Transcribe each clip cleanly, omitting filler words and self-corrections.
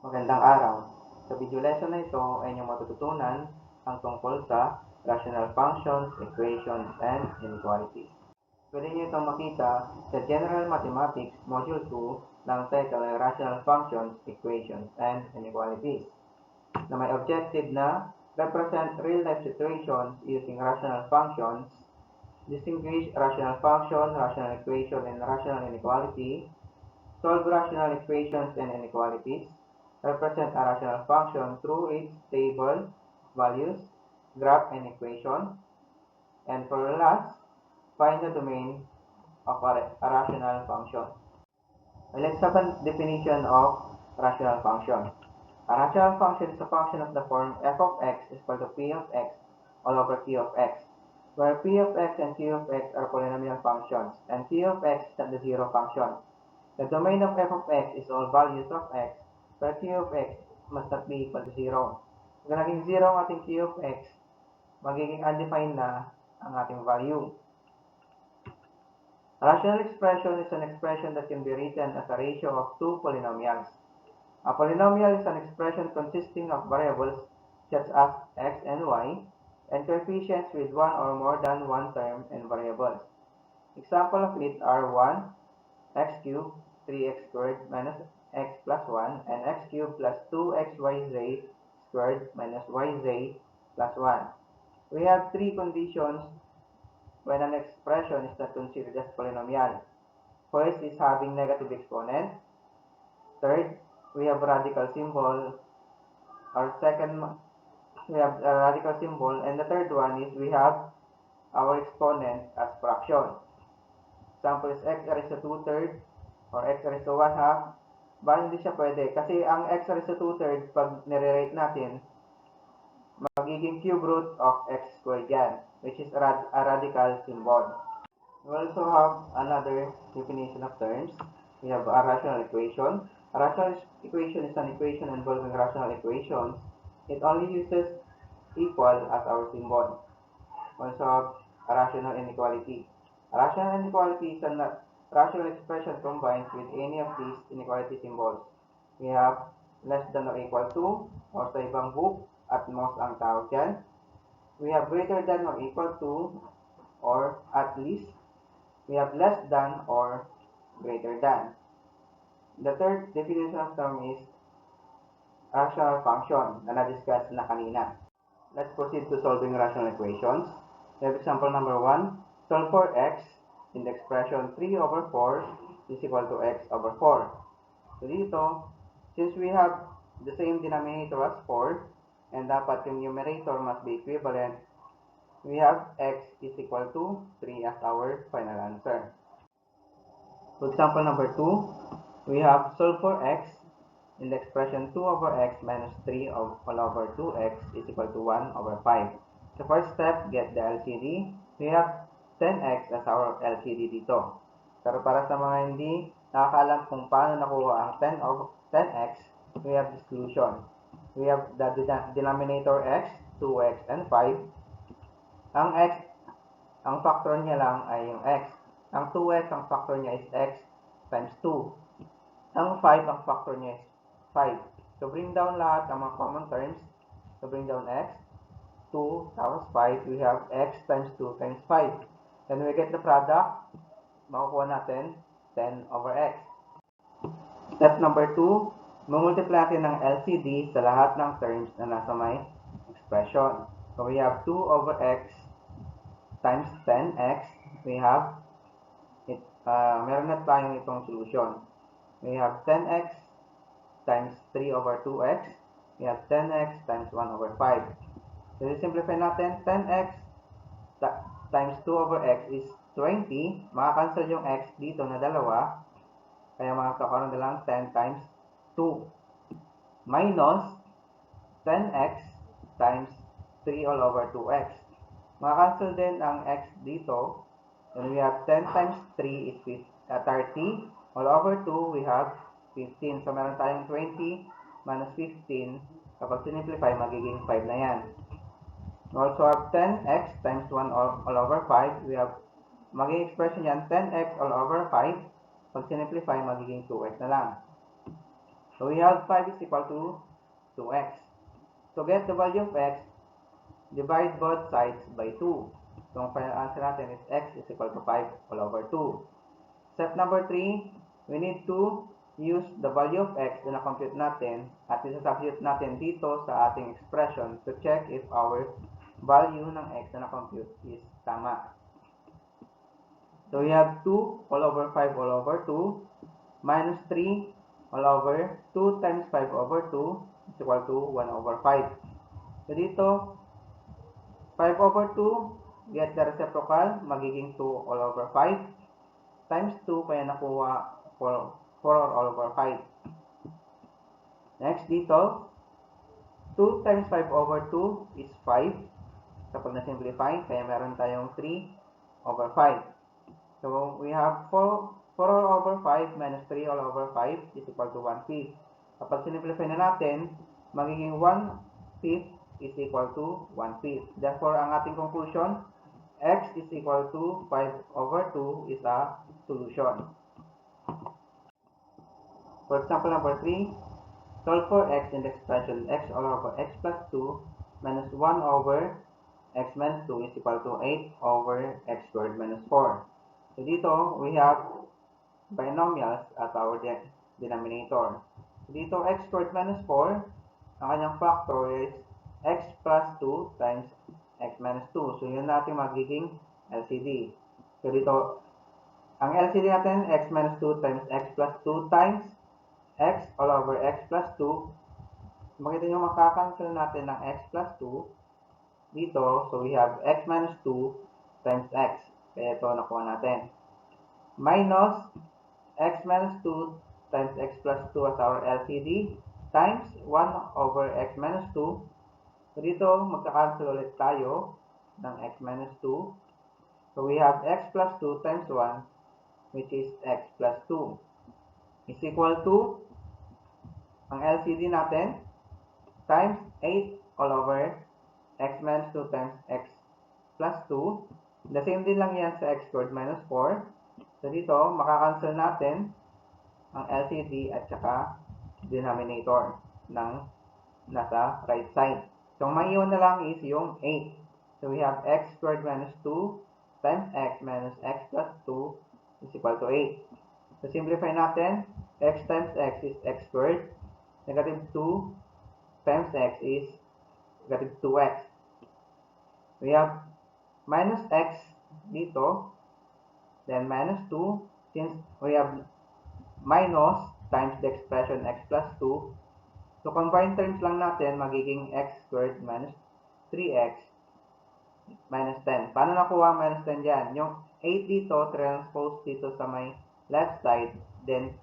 Magandang araw. Sa video lesson na ito ay inyong matututunan ang tungkol sa rational functions, equations, and inequalities. Pwede niyo itong makita sa General Mathematics Module 2 ng title ay Rational Functions, Equations, and Inequalities na may objective na represent real-life situations using rational functions, distinguish rational function, rational equation, and rational inequality, solve rational equations and inequalities, represent a rational function through its table, values, graph, and equation, and for last, find the domain of a rational function. Let's have a definition of rational function. A rational function is a function of the form f of x is equal to p of x all over q of x, where p of x and q of x are polynomial functions, and q of x is not the zero function. The domain of f of x is all values of x, where q of x must not be equal to 0. Kung naging 0 ang ating q of x, magiging undefined na ang ating value. A rational expression is an expression that can be written as a ratio of two polynomials. A polynomial is an expression consisting of variables such as x and y, and coefficients with one or more than one term and variables. Examples of it are 1, x cubed, 3x squared minus x plus 1, and x cubed plus 2xyz squared minus yz plus 1. We have three conditions when an expression is not considered as polynomial. First is having negative exponent. Third, we have radical symbol. Or second, we have a radical symbol. And the third one is we have our exponent as fraction. Example is x raised to 2/3 or x raised to 1/2. Bakit hindi siya pwede? Kasi ang x raised to 2/3, pag nire-rate natin, magiging cube root of x squared yan, which is a radical symbol. We also have another definition of terms. We have a rational equation. A rational equation is an equation involving rational equations. It only uses equal as our symbol. We also have a rational inequality. A rational inequality is a rational expression combined with any of these inequality symbols. We have less than or equal to, or sa ibang book, at most ang tawag dyan. We have greater than or equal to, or at least. We have less than or greater than. The third definition of term is rational function na na-discuss na kanina. Let's proceed to solving rational equations. We have example number 1. Solve for x in the expression 3 over 4 is equal to x over 4. So dito, since we have the same denominator as 4, and dapat yung numerator must be equivalent, we have x is equal to 3 as our final answer. For example number 2, we have solve for x in the expression 2 over x minus 3 all over 2x is equal to 1 over 5. The first step, get the LCD. We have 10x as our LCD dito. Pero para sa mga hindi nakakaalam kung paano nakuha ang 10x, we have exclusion. We have the denominator x, 2x, and 5. Ang x, ang factor niya lang ay yung x. Ang 2x, ang factor niya is x times 2. Ang 5, ang factor niya is 5. So, bring down lahat ng mga common terms. So, bring down x. 2 times 5, we have x times 2 times 5. Then, we get the product. Makukuha natin 10 over x. Step number 2, mamultiply natin ng LCD sa lahat ng terms na nasa may expression. So, we have 2 over x times 10x. We have, meron na tayong itong solution. We have 10x times 3 over 2x. We have 10x times 1 over 5. So, simplify natin. 10x times 2 over x is 20. Makakancel yung x dito na dalawa. Kaya makakaroon na lang 10 times 2 minus 10x times 3 all over 2x. Maka-cancel din ang x dito. And we have 10 times 3 is 30. All over 2, we have 15. So, meron tayong 20 minus 15. Kapag sinimplify, magiging 5 na yan. We also have 10x times 1 all over 5. We have, magiging expression yan, 10x all over 5. Pag sinimplify, magiging 2x na lang. So we have 5 is equal to 2x. To get the value of x, divide both sides by 2. So ang final answer natin is x is equal to 5 all over 2. Step number 3, we need to use the value of x na na-compute natin at isa-substitute natin dito sa ating expression to check if our value ng x na na-compute is tama. So we have 2 all over 5 all over 2 minus 3 all over 2 times 5 over 2 is equal to 1 over 5. So dito, 5 over 2, get the reciprocal, magiging 2 all over 5 times 2, kaya nakuha 4 all over 5. Next dito, 2 times 5 over 2 is 5. Kapag na-simplify, kaya meron tayong 3 over 5. So, we have 4 all over 5 minus 3 all over 5 is equal to 1/5. Kapag sinimplify na natin, magiging 1/5 is equal to 1/5. Therefore, ang ating conclusion, x is equal to 5 over 2 is a solution. For example number 3, solve for x in the expression x all over x plus 2 minus 1 over x minus 2 is equal to 8 over x squared minus 4. So dito, we have binomials at our denominator. So dito, x squared minus 4, ang kanyang factor is x plus 2 times x minus 2. So yun natin magiging LCD. So dito, ang LCD natin, x minus 2 times x plus 2 times x all over x plus 2. Makita nyo, makakancel natin ng x plus 2 dito. So we have x minus 2 times x. Kaya ito nakuha natin. Minus x minus 2 times x plus 2 as our LCD times 1 over x minus 2. So dito, magka-cancel ulit tayo ng x minus 2. So we have x plus 2 times 1, which is x plus 2, is equal to, ang LCD natin, times 8 all over x minus 2 times x plus 2. The same din lang yan sa x squared minus 4. So dito, makakancel natin ang LCD at saka denominator ng nasa right side. So, ang maiiwan na lang is yung 8. So, we have x squared minus 2 times x minus x plus 2 is equal to 8. So, simplify natin. X times x is x squared. Negative 2 times x is negative 2x. We have minus x dito. Then, minus 2. Since we have minus times the expression x plus 2. So, combined terms lang natin, magiging x squared minus 3x minus 10. Paano nakuha ang minus 10 dyan? Yung 8 dito, transpose dito sa may left side, then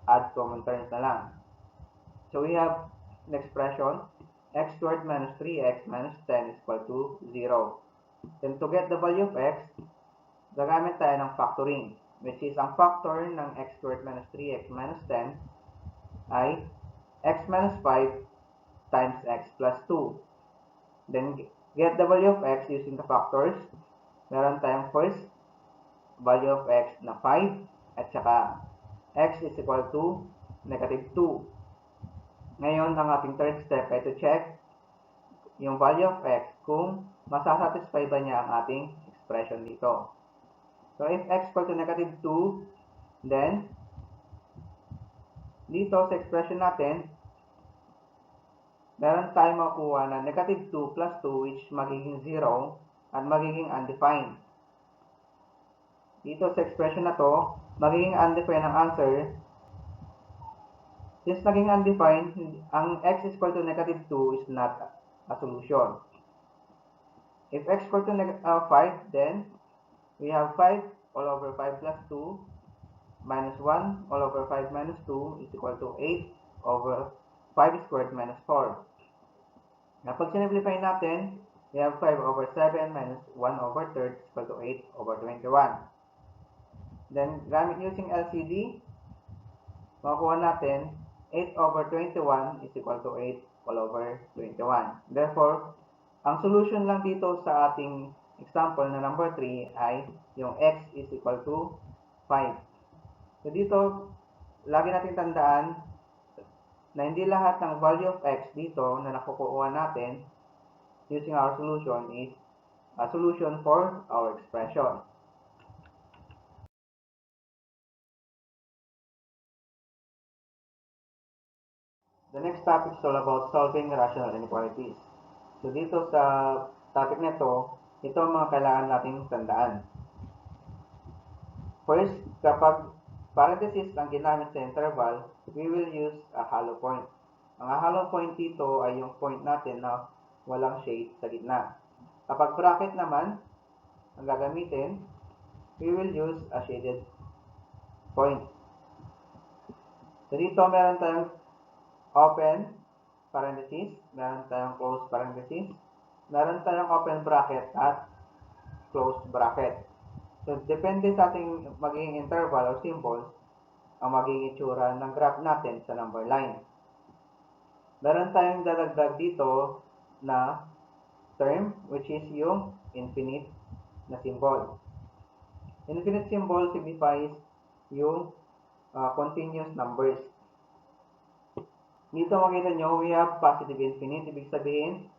add common terms na lang. So, we have an expression, x squared minus 3x minus 10 is equal to 0. Then, to get the value of x, gagamit tayo ng factoring, which is ang factor ng x squared minus 3x minus 10 ay x minus 5 times x plus 2. Then, get the value of x using the factors. Meron tayong first value of x na 5 at saka x is equal to negative 2. Ngayon, ang ating third step ay to check yung value of x kung masasatisfy ba niya ang ating expression dito. So, if x equal to negative 2, then, dito sa expression natin, meron tayong makuha na negative 2 plus 2, which magiging 0 at magiging undefined. Dito sa expression na to, magiging undefined ang answer. Since naging undefined, ang x is equal to negative 2 is not a solution. If x equal to 5, then we have 5 all over 5 plus 2 minus 1 all over 5 minus 2 is equal to 8 over 5 squared minus 4. Kapag sinimplify natin, we have 5 over 7 minus 1 over 3 is equal to 8 over 21. Then, gamit using LCD, makukuha natin 8 over 21 is equal to 8 all over 21. Therefore, ang solution lang dito sa ating example na number 3 ay yung x is equal to 5. So dito, lagi natin tandaan na hindi lahat ng value of x dito na nakukuha natin using our solution is a solution for our expression. The next topic is all about solving rational inequalities. So dito sa topic na ito ang mga kailangan nating tandaan. First, kapag parenthesis ang ginamit sa interval, we will use a hollow point. Ang hollow point dito ay yung point natin na walang shade sa gitna. Kapag bracket naman ang gagamitin, we will use a shaded point. So dito meron tayong open parenthesis, meron tayong close parenthesis, meron tayong open bracket at closed bracket. So, depende sa ating magiging interval o symbols ang magiging itsura ng graph natin sa number line. Meron tayong dadagdag dito na term which is yung infinite na symbol. Infinite symbol signifies yung continuous numbers. Dito makita nyo, we have positive infinite. Ibig sabihin,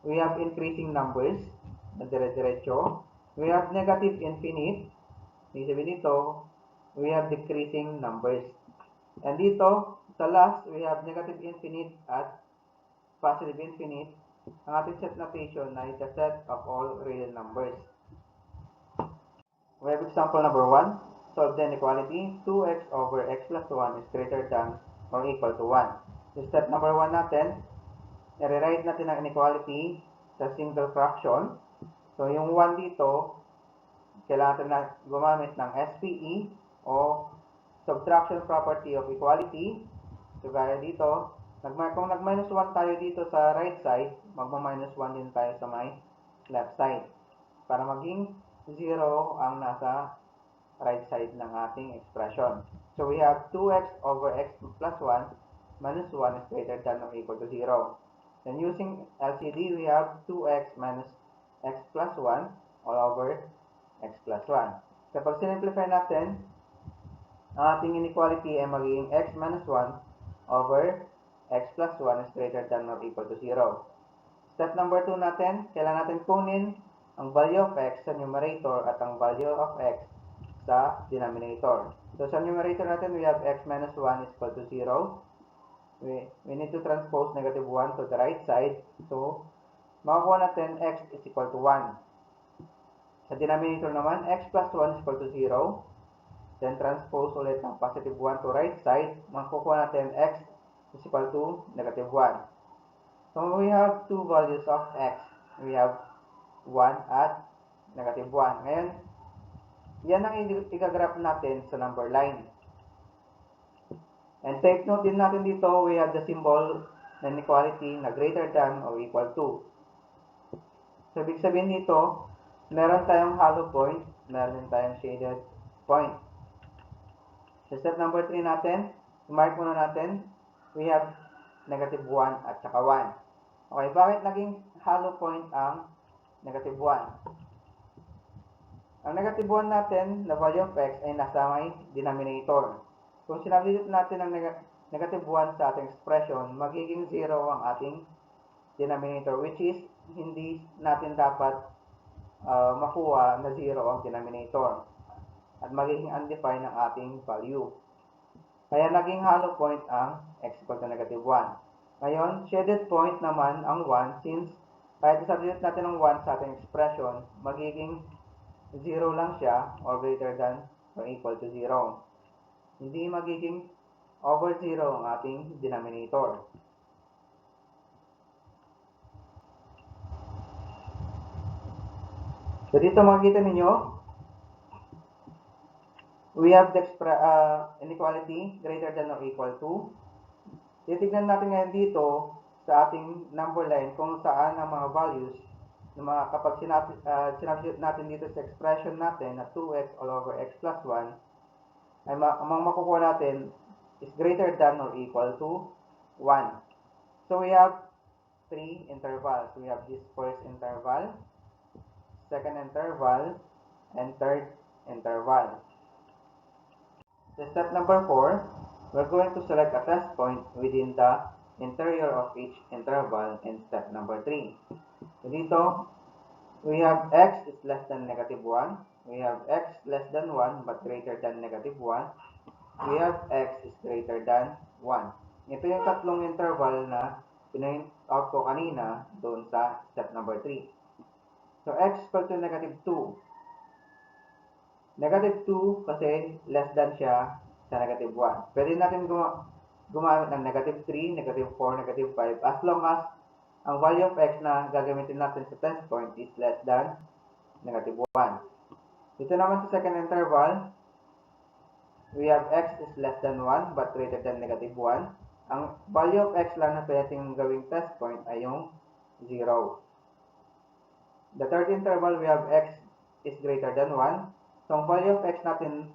we have increasing numbers na dire-diretso. We have negative infinite. Ibig sabihin dito, we have decreasing numbers. And dito, sa last, we have negative infinite at positive infinite. Ang ating set notation ay the set of all real numbers. We have example number 1. Solve the inequality. 2x over x plus 1 is greater than or equal to 1. So, step number 1 natin, i-rewrite natin ang inequality sa single fraction. So, yung 1 dito, kailangan natin na gumamit ng SPE o subtraction property of equality. So, gaya dito, kung nag-minus 1 tayo dito sa right side, magma-minus 1 din tayo sa may left side. Para maging 0 ang nasa right side ng ating expression. So, we have 2x over x plus 1 minus 1 is greater than or equal to 0. Then using LCD, we have 2x minus x plus 1 all over x plus 1. So, pag sinimplify natin, ang ating inequality ay magiging x minus 1 over x plus 1 is greater than or equal to 0. Step number 2 natin, kailangan natin kunin ang value of x sa numerator at ang value of x sa denominator. So, sa numerator natin, we have x minus 1 is equal to 0. We need to transpose negative 1 to the right side. So, makakuha natin x is equal to 1. Sa denominator naman, x plus 1 is equal to 0. Then, transpose ulit ng positive 1 to right side. Makakuha natin x is equal to negative 1. So, we have two values of x. We have 1 at negative 1. Ngayon, yan ang i-graph natin sa number line. And take note din natin dito, we have the symbol na inequality na greater than or equal to. So, ibig sabihin dito, meron tayong hollow point, meron din tayong shaded point. So, step number 3 natin, mark muna natin, we have negative 1 at saka 1. Okay, bakit naging hollow point ang negative 1? Ang negative 1 natin, na value of x, ay nasa may denominator. Kung sinablit natin ang negative 1 sa ating expression, magiging 0 ang ating denominator, which is hindi natin dapat makuha na 0 ang denominator. At magiging undefined ang ating value. Kaya naging hollow point ang x equal to negative 1. Ngayon, shaded point naman ang 1, since kahit isubstitute natin ang 1 sa ating expression, magiging 0 lang siya or greater than or equal to 0. Hindi magiging over 0 ang ating denominator. So, dito makikita ninyo, we have the inequality greater than or equal to. Titignan natin ngayon dito sa ating number line kung saan ang mga values na kapag sinabstitute natin dito sa expression natin na 2x all over x plus 1, ay ang makukuha natin is greater than or equal to 1. So, we have 3 intervals. We have this first interval, second interval, and third interval. So, step number 4, we're going to select a test point within the interior of each interval in step number 3. So dito, we have x is less than negative 1. We have x less than 1 but greater than negative 1. We have x is greater than 1. Ito yung tatlong interval na pinoint out ko kanina doon sa step number 3. So x equal to negative 2. Negative 2 kasi less than siya sa negative 1. Pwede natin gumamit ng negative 3, negative 4, negative 5 as long as ang value of x na gagamitin natin sa test point is less than negative 1. Dito naman sa second interval, we have x is less than 1 but greater than negative 1. Ang value of x lang na pwedeng gawing test point ay yung 0. The third interval, we have x is greater than 1. So, ang value of x natin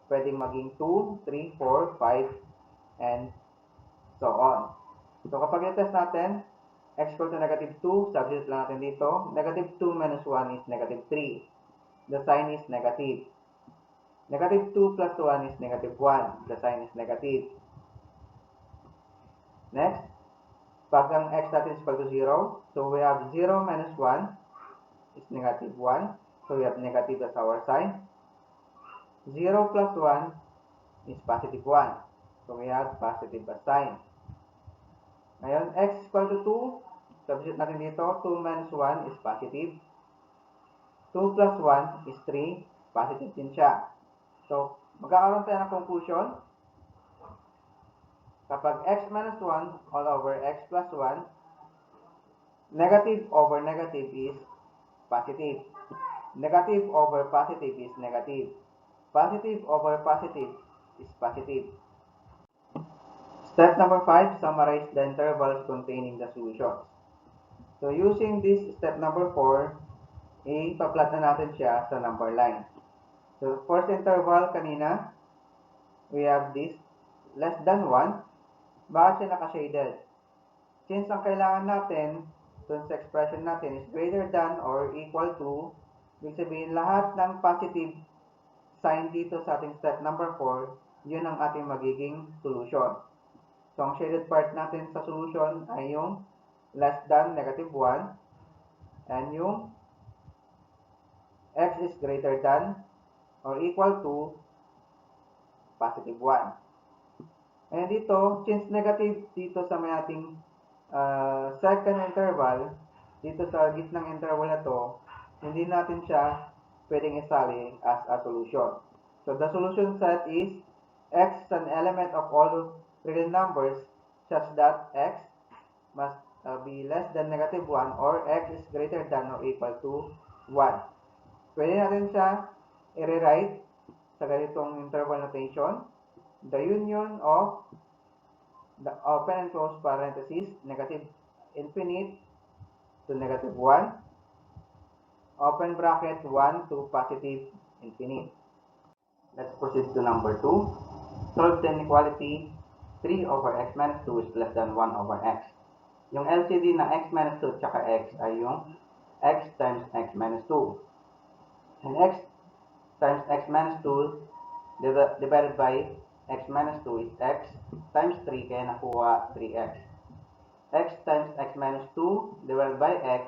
pwedeng maging 2, 3, 4, 5, and so on. So, kapag i-test natin, x equal to negative 2, substitute lang natin dito. Negative 2 minus 1 is negative 3. The sign is negative. Negative 2 plus 1 is negative 1. The sign is negative. Next, pag ang x natin is equal to 0, so we have 0 minus 1 is negative 1. So we have negative as our sign. 0 plus 1 is positive 1. So we have positive as sign. Ngayon, x equal to 2. Substitute natin dito. 2 minus 1 is positive. 2 plus 1 is 3. Positive din siya. So, magkakaroon tayo ng conclusion. Kapag x minus 1 all over x plus 1, negative over negative is positive. Negative over positive is negative. Positive over positive is positive. Step number 5, summarize the intervals containing the solutions. So, using this step number 4, ipa-plot na natin siya sa number line. So, first interval kanina, we have this less than 1. Bakit siya naka-shaded? Since ang kailangan natin dun sa expression natin is greater than or equal to, ibig sabihin lahat ng positive sign dito sa ating step number 4, yun ang ating magiging solution. So, ang shaded part natin sa solution ay yung less than negative 1 and yung x is greater than or equal to positive 1. And dito, since negative dito sa may ating second interval, dito sa gitnang interval na to, hindi natin siya pwedeng isali as a solution. So, the solution set is x is an element of all real numbers such that x must be less than negative 1 or x is greater than or equal to 1. Pwede natin siya i-rewrite sa ganitong interval notation. The union of the open and close parentheses, negative infinite to negative 1, open bracket 1 to positive infinite. Let's proceed to number 2. Solve the inequality 3 over x minus 2 is less than 1 over x. Yung LCD na x minus 2 tsaka x ay yung x times x minus 2. And x times x minus 2 divided by x minus 2 is x times 3 kaya nakuha 3x. X times x minus 2 divided by x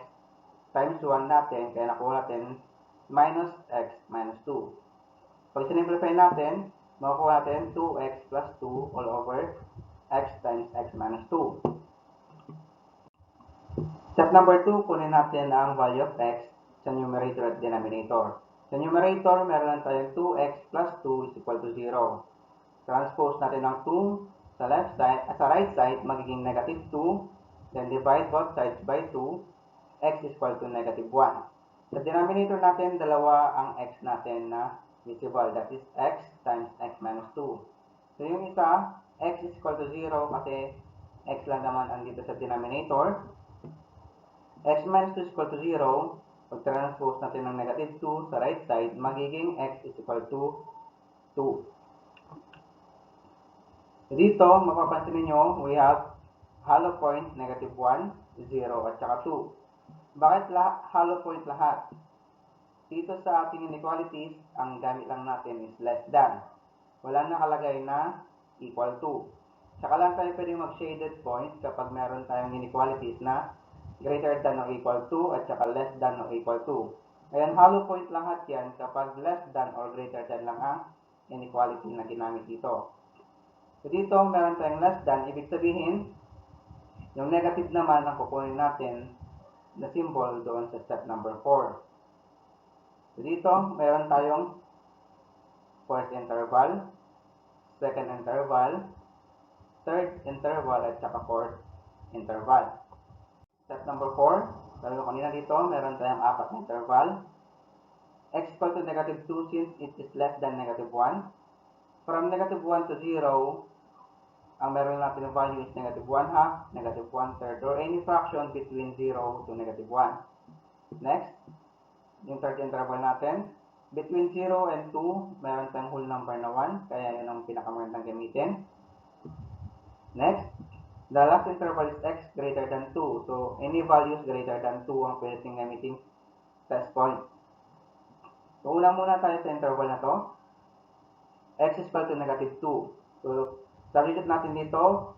times 1 natin kaya nakuha natin minus x minus 2. Pag sinimplify natin, makukuha natin 2x plus 2 all over x times x minus 2. Step number 2, kunin natin ang value of x sa numerator at denominator. Sa numerator, meron lang tayong 2x plus 2 is equal to 0. Transpose natin ang 2 sa left side, sa right side, magiging negative 2. Then divide both sides by 2. X is equal to negative 1. Sa denominator natin, dalawa ang x natin na visible. That is x times x minus 2. So yung isa, x is equal to 0 kasi x lang naman ang dito sa denominator. X minus 2 is equal to 0. Pag transpose natin ng negative 2 sa right side, magiging x is equal to 2. Dito, mapapansin niyo, we have hollow point negative 1, 0, at saka 2. Bakit hollow point lahat? Dito sa ating inequalities, ang gamit lang natin is less than. Wala nakalagay na equal to. Saka lang tayo pwede mag-shaded point kapag meron tayong inequalities na greater than or equal to at saka less than or equal to. Ngayon, hollow point lahat yan kapag less than or greater than lang ang inequality na ginamit dito. So dito, meron tayong less than, ibig sabihin, yung negative naman ang kukunin natin na symbol doon sa step number 4. So dito, meron tayong first interval, second interval, third interval, at saka fourth interval. Step number 4, sabi ko kanina dito, meron tayong 4 na interval. X equal to negative 2 since it is less than negative 1. From negative 1 to 0, ang meron natin yung value is negative 1 half, negative 1 third, or any fraction between 0 to negative 1. Next, yung third interval natin, between 0 and 2, meron tayong whole number na 1, kaya yun ang pinakamagandang gamitin. Next, the last interval is x greater than 2. So, any values greater than 2 ang pwede natin gamitin test point. So, una muna tayo sa interval na to. X is equal to negative 2. So, substitute natin dito,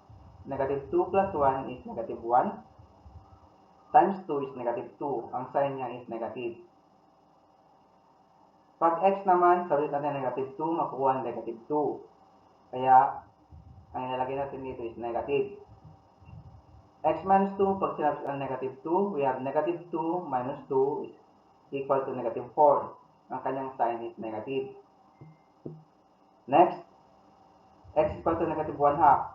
negative 2 plus 1 is negative 1. Times 2 is negative 2. Ang sign niya is negative. Pag x naman, substitute natin negative 2, makukuha ang negative 2. Kaya, ang ilalagay natin dito is negative. X minus 2, pag sinabit ang negative 2, we have negative 2 minus 2 is equal to negative 4. Ang kanyang sign is negative. Next, x is equal to negative 1 half.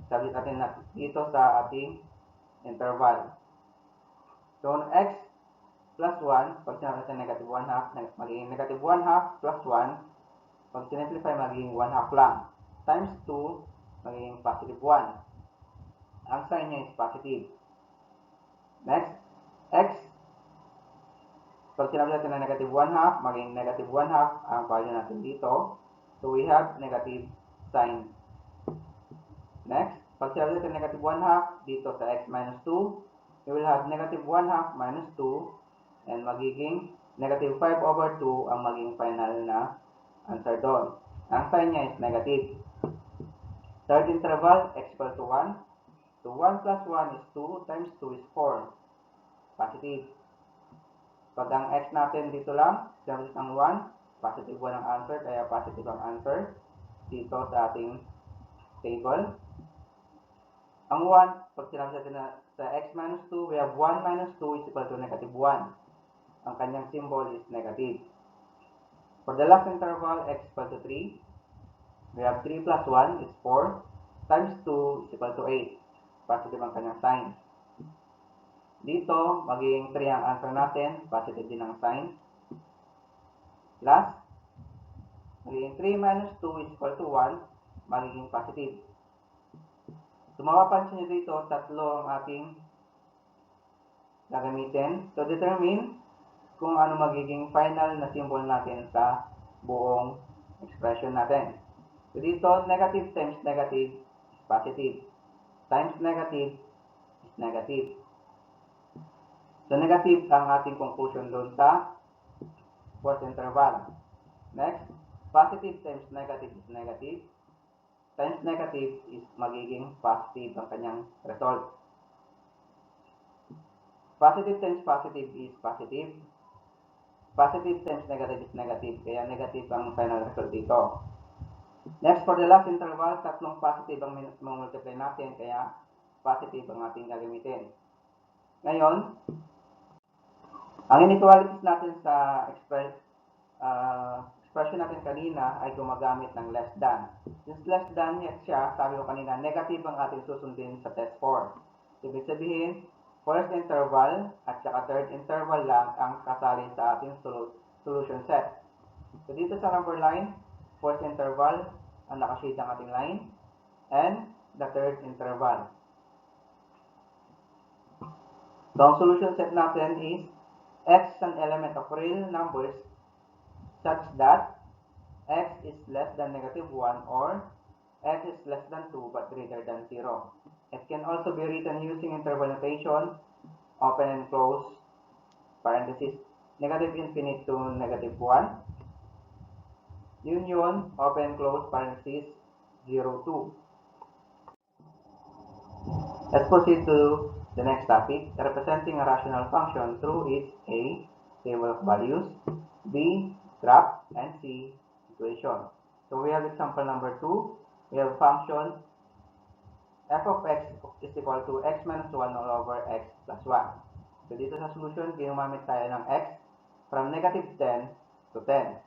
Sabit natin dito sa ating interval. So, x plus 1, pag sinabit natin negative 1 half, magiging negative 1 half plus 1. Pag sinimplify, magiging 1 half lang. Times 2, magiging positive 1. Ang sign niya is positive. Next, x, pag sinabi natin na negative 1 half, maging negative 1 half ang value natin dito. So, we have negative sign. Next, pag sinabi natin negative 1 half dito sa x minus 2, we will have negative 1 half minus 2 and magiging negative 5 over 2 ang maging final na answer doon. Ang sign niya is negative. Third interval, x equal to 1. So, 1 plus 1 is 2 times 2 is 4. Positive. Pag ang x natin dito lang, sinabit ng 1, positive 1 ang answer, kaya positive ang answer dito sa ating table. Ang 1, pag sinabit natin na sa x minus 2, we have 1 minus 2 is equal to negative 1. Ang kanyang symbol is negative. For the last interval, x equal to 3, we have 3 plus 1 is 4, times 2 is equal to 8. Positive ang kanyang sign. Dito, magiging 3 ang answer natin. Positive din ang sign. Last, magiging 3 minus 2 is equal to 1. Magiging positive. So, mapapansin nyo dito, tatlo ang ating gagamitin to determine kung ano magiging final na symbol natin sa buong expression natin. So, dito, negative times negative is positive. Times negative is negative. So, negative ang ating conclusion doon sa fourth interval. Next, positive times negative is negative. Times negative is magiging positive ang kanyang result. Positive times positive is positive. Positive times negative is negative. Kaya negative ang final result dito. Next, for the last interval, tatlong positive ang multiply natin. Kaya positive ang ating gagamitin. Ngayon, ang inequalities natin sa expression natin kanina ay gumagamit ng less than. Since less than siya, sabi ko kanina, negative ang ating susundin sa test 4. Ibig sabihin, first interval at saka third interval lang ang kasali sa ating solution set. So dito sa number line, first interval ang nakashade ng ating line and the third interval. So ang solution set natin is x is an element of real numbers such that x is less than negative 1 or x is less than 2 but greater than 0. It can also be written using interval notation, open and close parenthesis, negative infinite to negative 1, union, open close parenthesis, 0, 2. Let's proceed to the next topic, representing a rational function through its A, table of values, B, graph, and C, equation. So we have example number 2. We have function f of x is equal to x minus 1 all over x plus 1. So dito sa solution, ginamit tayo ng x from negative 10 to 10.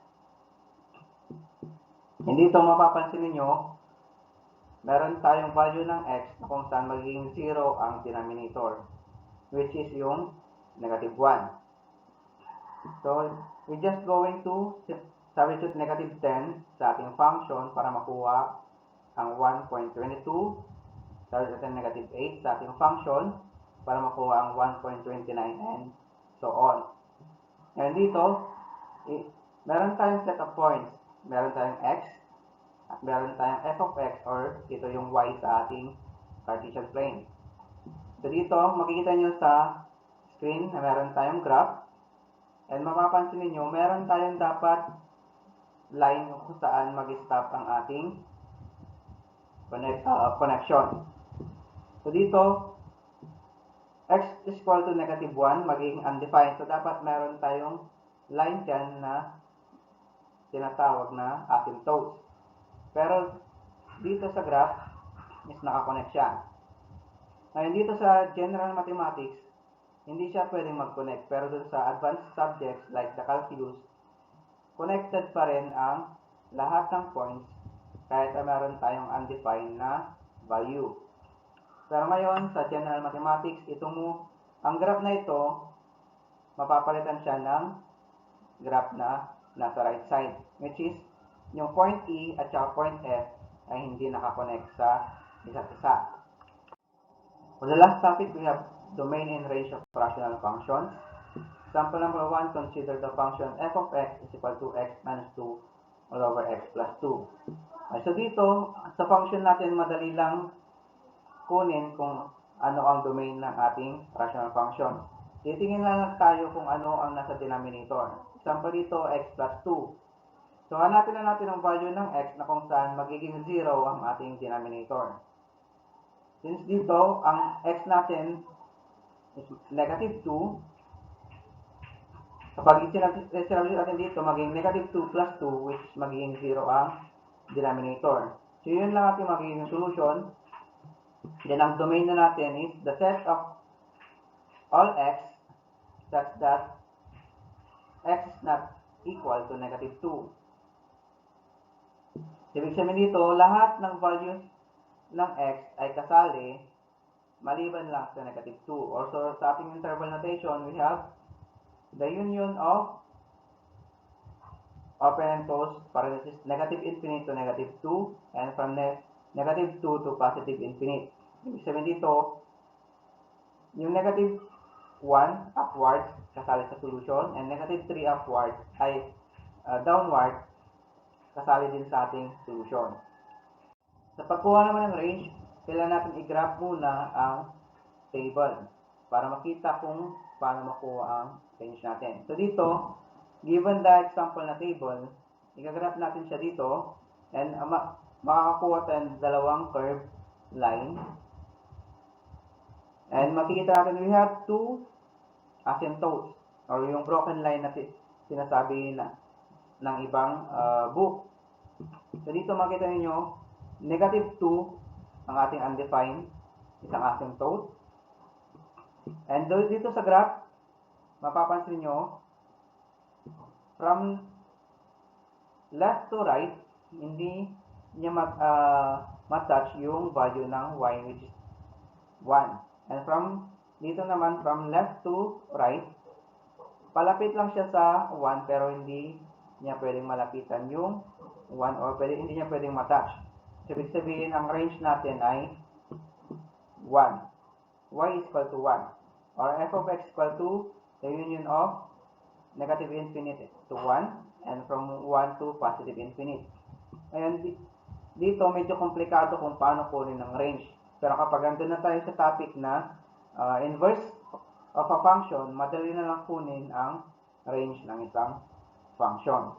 Hindi ito mapapansin ninyo, meron tayong value ng x na kung saan magiging 0 ang denominator, which is yung negative 1. So, we're just going to substitute negative 10 sa ating function para makuha ang 1.22. Substitute negative 8 sa ating function para makuha ang 1.29 and so on. Ngayon dito, meron tayong set of points. Meron tayong x at meron tayong f of x, or dito yung y sa ating Cartesian plane. So dito, makikita nyo sa screen na meron tayong graph. And mapapansin niyo, meron tayong dapat line kung saan mag-stop ang ating connection. So dito, x is equal to negative 1, magiging undefined. So dapat meron tayong line dyan na tinatawag na asymptotes. Pero dito sa graph, is nakakonect siya. Ngayon dito sa general mathematics, hindi siya pwedeng mag-connect. Pero dun sa advanced subjects like the calculus, connected pa rin ang lahat ng points kahit na meron tayong undefined na value. Pero ngayon, sa general mathematics, ang graph na ito, mapapalitan siya ng graph na nasa right side, which is yung point E at saka point F ay hindi nakakonect sa isa't isa. For the last topic, we have domain and range of rational functions. Example number 1, consider the function f of x is equal to x minus 2 all over x plus 2. So dito, sa function natin, madali lang kunin kung ano ang domain ng ating rational function. Titingin lang tayo kung ano ang nasa denominator. Example dito, x plus 2. So hanapin na natin ang value ng x na kung saan magiging 0 ang ating denominator. Since dito, ang x natin is negative 2, kapag i-substitute natin dito, magiging negative 2 plus 2, which is magiging 0 ang denominator. So yun lang ating magiging solution. Then ang domain na natin is the set of all x such that x is not equal to negative 2. Ibig sabihin dito, lahat ng values ng x ay kasali maliban lang sa negative 2. Also, sa ating interval notation, we have the union of open and close parenthesis negative infinite to negative 2 and from negative 2 to positive infinite. Ibig sabihin dito, yung negative 1 upwards kasali sa solution and negative 3 upwards ay downward kasali din sa ating solution. Sa pagkuha naman ng range, kailangan natin i-graph muna ang table para makita kung paano makuha ang range natin. So dito, given the example na table, i-graph natin siya dito and makakakuha tayo ng dalawang curved line. And makikita natin we have two asymptotes or yung broken line na sinasabi ng ibang book. So dito makita niyo negative 2 ang ating undefined, isang asymptote. And dito sa graph, mapapansin nyo, from left to right, hindi niya matouch yung value ng y, which is 1. And from dito naman, from left to right, palapit lang siya sa 1, pero hindi niya pwedeng malapitan yung 1 or hindi niya pwedeng matouch. So, ibig sabihin, ang range natin ay 1. Y is equal to 1. Or f of x equal to the union of negative infinite to 1 and from 1 to positive infinite. Ngayon, dito medyo komplikado kung paano kunin ang range. Pero kapag andun na tayo sa topic na inverse of a function, madali na lang kunin ang range ng isang function.